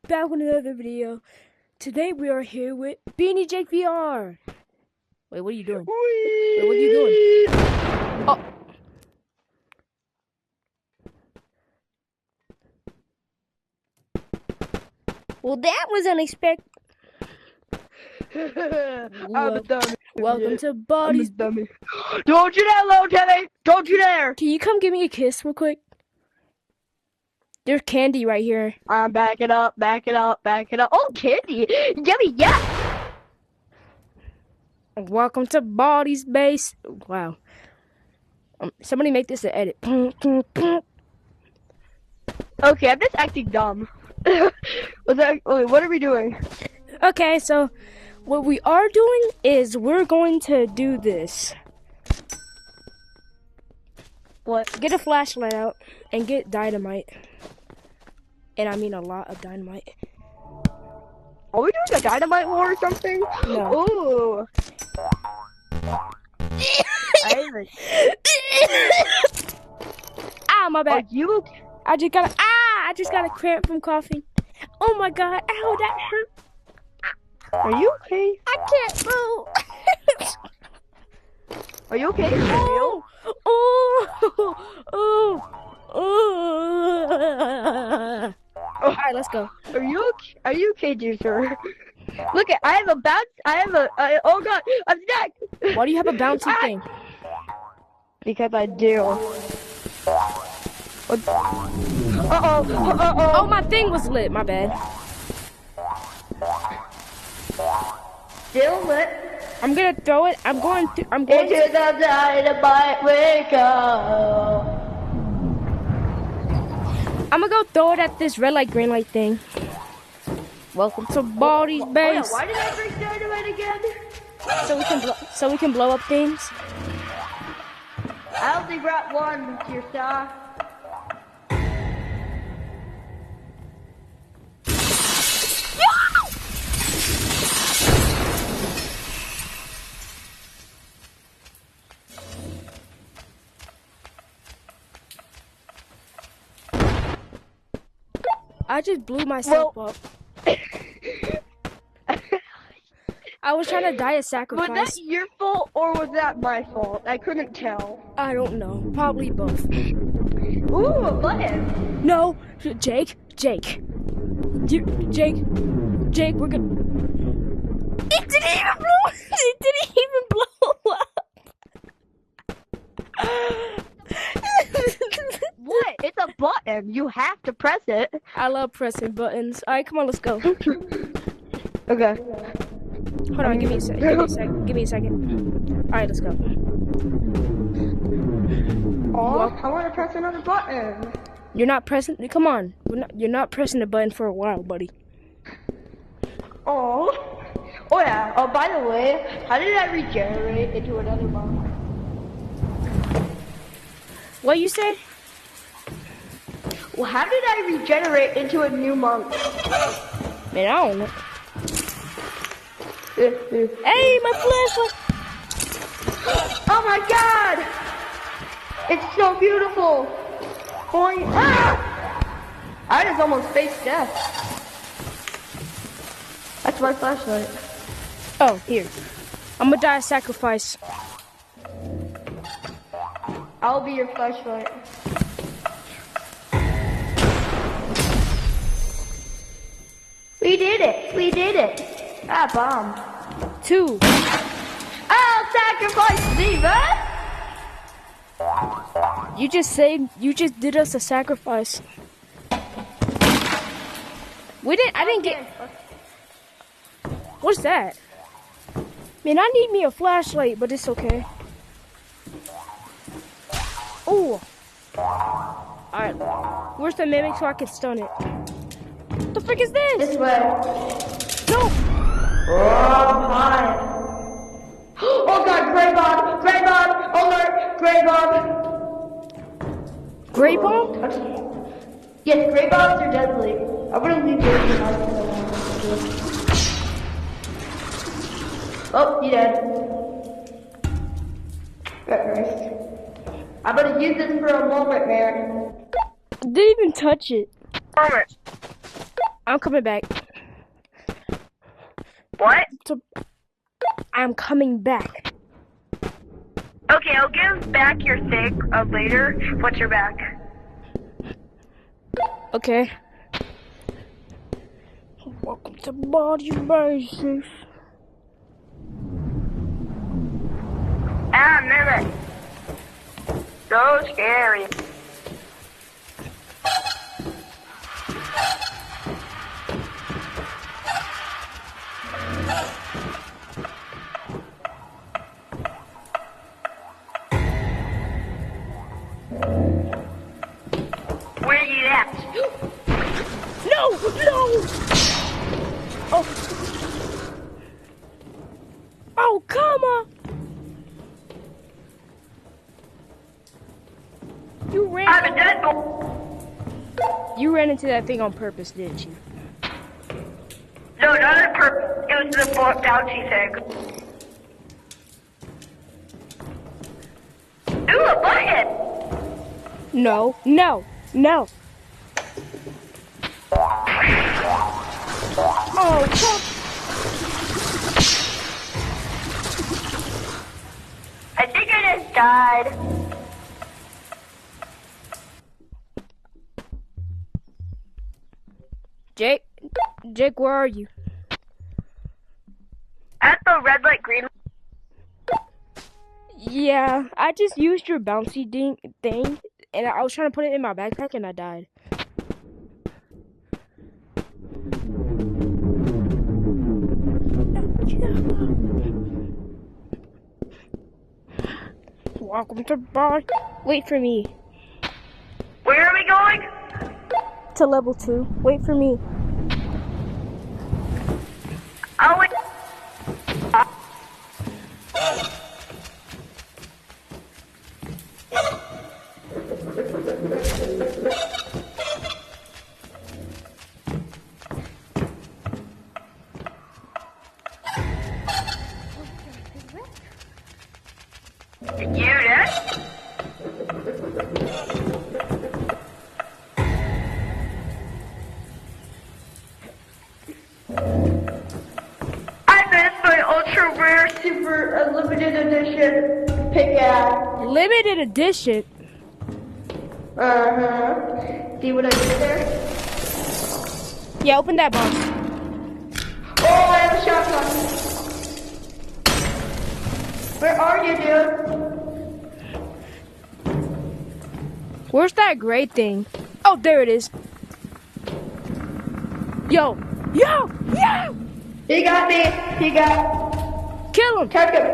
back with another video. Today we are here with Beanie Jake VR. Wait, what are you doing? Wait, what are you doing? Oh. Well, that was unexpected. I'm a dummy. Welcome to Bodies. I'm a dummy. Don't you dare, little Teddy! Don't you dare! Can you come give me a kiss real quick? There's candy right here. I'm back it up, back it up, back it up. Oh, candy! Yummy, yeah! Welcome to Bodies Base. Wow. Somebody make this an edit. Okay, I'm just acting dumb. Wait, what are we doing? Okay, so what we are doing is we're going to do this. What? Get a flashlight out and get dynamite. And I mean a lot of dynamite. Are we doing a dynamite war or something? No. Ooh. Ah, my bad. Are you okay? I just got a cramp from coughing. Oh my god, ow, that hurt. Are you okay? I can't move. Are you okay? Oh, oh. Alright, let's go. Are you okay, dear sir? Look at, I have a bounce, oh god, I'm stuck! Why do you have a bouncy thing? Because I do. Uh-oh, Oh, my thing was lit, my bad. Still lit. I'm gonna throw it, I'm going Into the dynamite we go. I'm gonna go throw it at this red light, green light thing. Welcome to Baldi's Base. Why did I bring dynamite again? So we can blow up things. I only brought one, dear sir. I just blew myself up. I was trying to die a sacrifice. Was that your fault or was that my fault? I couldn't tell. I don't know. Probably both. Ooh, a button. No, Jake, Jake, we're gonna. It didn't even blow. It didn't even blow up. What? It's a button. You have to press it. I love pressing buttons. All right, come on, let's go. Okay. Hold on, give me a second. Give me a second. All right, let's go. Oh, I want to press another button. You're not pressing. Come on. You're not pressing the button for a while, buddy. Oh. Oh yeah. Oh, by the way, how did I regenerate into another monk? What you say? Well, how did I regenerate into a new monk? Man, I don't know. Hey, my flashlight! Oh my god! It's so beautiful! Boing. Ah! I just almost faced death. That's my flashlight. Oh, here. I'm gonna die a sacrifice. I'll be your flashlight. We did it! We did it! Ah, bomb. 2. I'll sacrifice thee, man! You just did us a sacrifice. I didn't get. What's that? Man, I need me a flashlight, but it's okay. Oh. Alright. Where's the mimic so I can stun it? What the frick is this? This way. No! Oh, hi. Oh god, gray bomb! Gray bomb! Alert! Gray bomb! Gray bomb? Yes, gray bombs are deadly. I wouldn't leave gray bombs. Oh, you dead. Nice. I'm gonna use this for a moment, man. I didn't even touch it. Moment. I'm coming back. What? I'm coming back. Okay, I'll give back your thing later. What's your back? Okay. Welcome to Body Bases. Ah, mimic. So scary. Where you at? No! No! Oh. Oh, come on! You I'm ran. a dead boy. You ran into that thing on purpose, didn't you? No, not on purpose. It was the bouncy thing. Ooh, a button! No, no, no. Oh, fuck. I think I just died. Jake, where are you? At the red light, green. Yeah, I just used your bouncy thing, and I was trying to put it in my backpack, and I died. Welcome to Bar. Wait for me. Where are we going? To level 2. Wait for me. Oh, wait. You there? I missed my ultra rare, super limited edition pickaxe. Limited edition. See what I did there? Yeah, open that box. Oh, I have a shotgun. Where are you, dude? Where's that gray thing? Oh, there it is. Yo! Yo! Yo! He got me. He got. Kill him! Check him.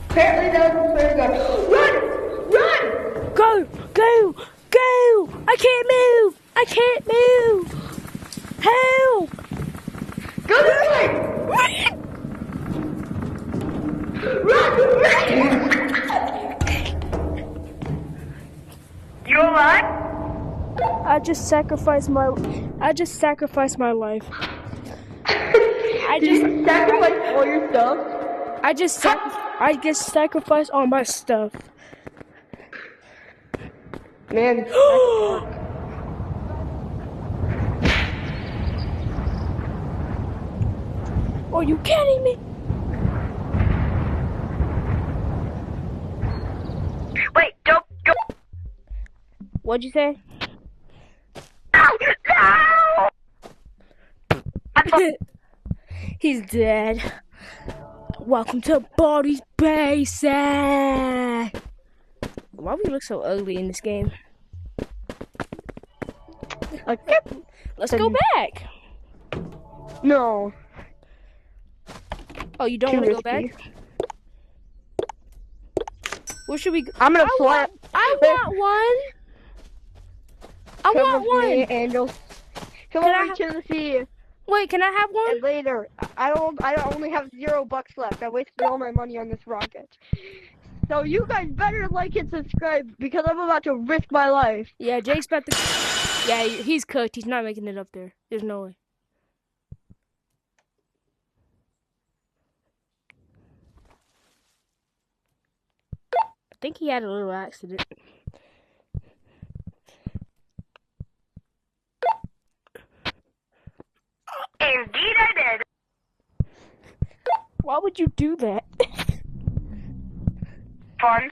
Apparently that was very good. Run! Run! Go! Go! Go! I can't move! I can't move! Help! Go this way! Run! Run! You alive? I just sacrificed my life. Did you sacrifice all your stuff? I just sacrificed all my stuff. Man, Are you kidding me? wait, don't go. What'd you say? No! He's dead. Welcome to Body's Base. Why we look so ugly in this game? Okay. Let's go back. No. Oh, you don't want to go back? Where should we go? I'm gonna fly. I want one. I want one. Angel. Come Can I over have- to the sea. Wait, can I have one? And later, I only have $0 left. I wasted all my money on this rocket. So you guys better like and subscribe because I'm about to risk my life. Yeah, Jake's about to. Yeah, he's cooked. He's not making it up there. There's no way. I think he had a little accident. Why would you do that? Fun.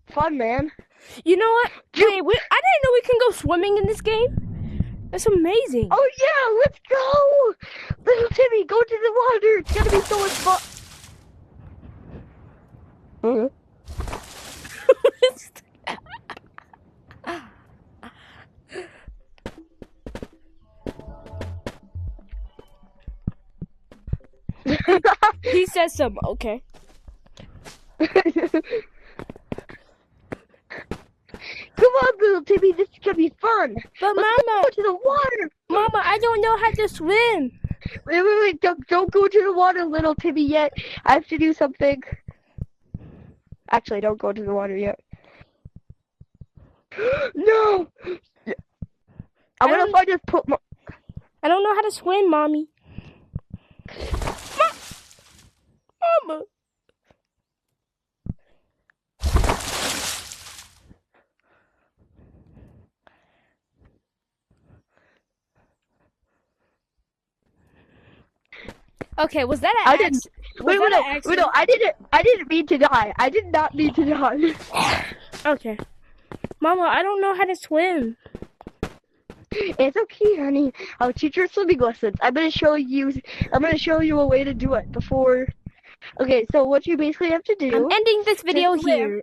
Fun, man. You know what? Wait, I didn't know we can go swimming in this game. That's amazing. Oh yeah, let's go! Little Timmy, go to the water. It's gonna be so much fun. He said some. Okay. Come on, little Timmy, this is gonna be fun. But Let's Mama, go to the water. Mama, I don't know how to swim. Wait, don't go to the water, little Timmy, yet. I have to do something. Actually, don't go to the water yet. No! I'm gonna find this I don't know how to swim, Mommy. Mama. Okay, was that an accident? Wait, no, I didn't mean to die. I did not mean to die. Okay. Mama, I don't know how to swim. It's okay, honey. I'll teach you swimming lessons. I'm gonna show you a way to do it before. Okay, so what you basically have to do. I'm ending this video here.